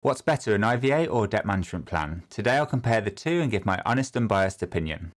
What's better, an IVA or a debt management plan? Today I'll compare the two and give my honest and biased opinion.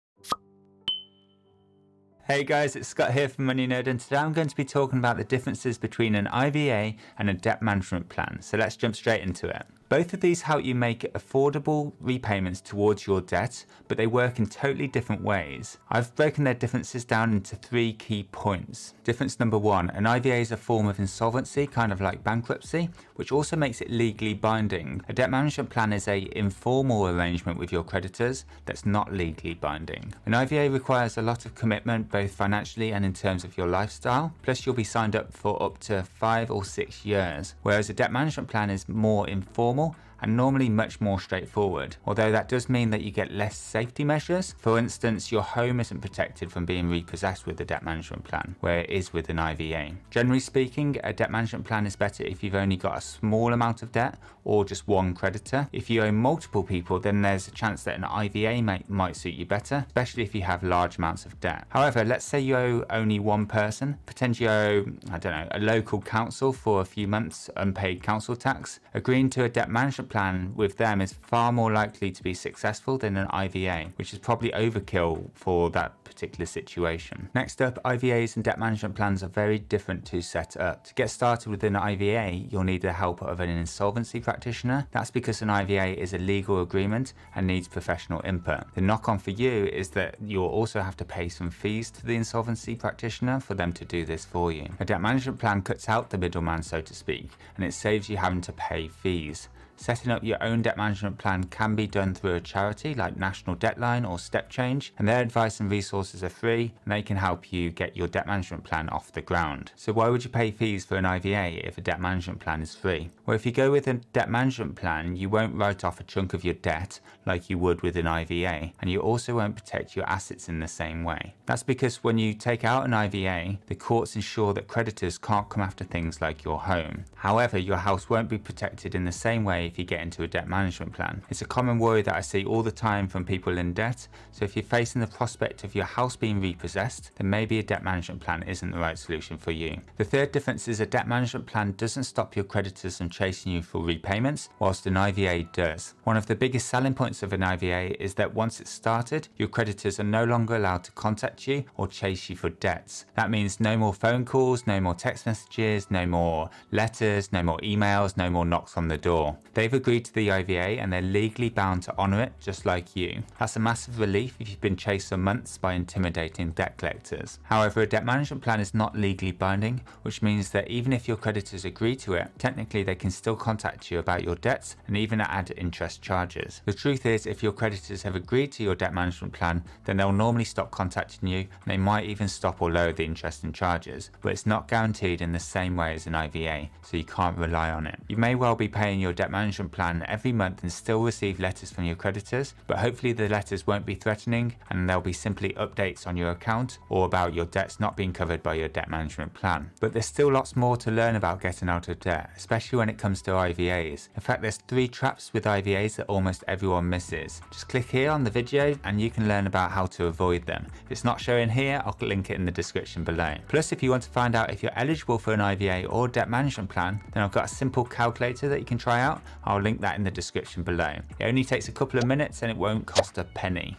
Hey guys, it's Scott here from MoneyNerd, and today I'm going to be talking about the differences between an IVA and a debt management plan. So let's jump straight into it. Both of these help you make affordable repayments towards your debt, but they work in totally different ways. I've broken their differences down into 3 key points. Difference number 1, an IVA is a form of insolvency, kind of like bankruptcy, which also makes it legally binding. A debt management plan is an informal arrangement with your creditors that's not legally binding. An IVA requires a lot of commitment, both financially and in terms of your lifestyle, plus you'll be signed up for up to 5 or 6 years, whereas a debt management plan is more informal and normally much more straightforward, although that does mean that you get less safety measures. For instance, your home isn't protected from being repossessed with a debt management plan, where it is with an IVA. Generally speaking, a debt management plan is better if you've only got a small amount of debt or just one creditor. If you owe multiple people, then there's a chance that an IVA might suit you better, especially if you have large amounts of debt. However, let's say you owe only one person. Pretend you owe, a local council for a few months unpaid council tax. Agreeing to a debt management plan with them is far more likely to be successful than an IVA, which is probably overkill for that particular situation. Next up, IVAs and debt management plans are very different to set up. To get started with an IVA, you'll need the help of an insolvency practitioner. That's because an IVA is a legal agreement and needs professional input. The knock-on for you is that you'll also have to pay some fees to the insolvency practitioner for them to do this for you. A debt management plan cuts out the middleman, so to speak, and it saves you having to pay fees. Setting up your own debt management plan can be done through a charity like National Debtline or Step Change, and their advice and resources are free, and they can help you get your debt management plan off the ground. So why would you pay fees for an IVA if a debt management plan is free? Well, if you go with a debt management plan, you won't write off a chunk of your debt like you would with an IVA, and you also won't protect your assets in the same way. That's because when you take out an IVA, the courts ensure that creditors can't come after things like your home. However, your house won't be protected in the same way if you get into a debt management plan. It's a common worry that I see all the time from people in debt, so if you're facing the prospect of your house being repossessed, then maybe a debt management plan isn't the right solution for you. The third difference is a debt management plan doesn't stop your creditors from chasing you for repayments, whilst an IVA does. One of the biggest selling points of an IVA is that once it's started, your creditors are no longer allowed to contact you or chase you for debts. That means no more phone calls, no more text messages, no more letters, no more emails, no more knocks on the door. They've agreed to the IVA and they're legally bound to honour it, just like you. That's a massive relief if you've been chased for months by intimidating debt collectors. However, a debt management plan is not legally binding, which means that even if your creditors agree to it, technically they can still contact you about your debts and even add interest charges. The truth is, if your creditors have agreed to your debt management plan, then they'll normally stop contacting you, and they might even stop or lower the interest and charges, but it's not guaranteed in the same way as an IVA, so you can't rely on it. You may well be paying your debt management plan every month and still receive letters from your creditors, but hopefully the letters won't be threatening and they'll be simply updates on your account or about your debts not being covered by your debt management plan. But there's still lots more to learn about getting out of debt, especially when it comes to IVAs. In fact, there's 3 traps with IVAs that almost everyone misses. Just click here on the video and you can learn about how to avoid them. If it's not showing here, I'll link it in the description below. Plus, if you want to find out if you're eligible for an IVA or debt management plan, then I've got a simple calculator that you can try out. I'll link that in the description below. It only takes a couple of minutes and it won't cost a penny.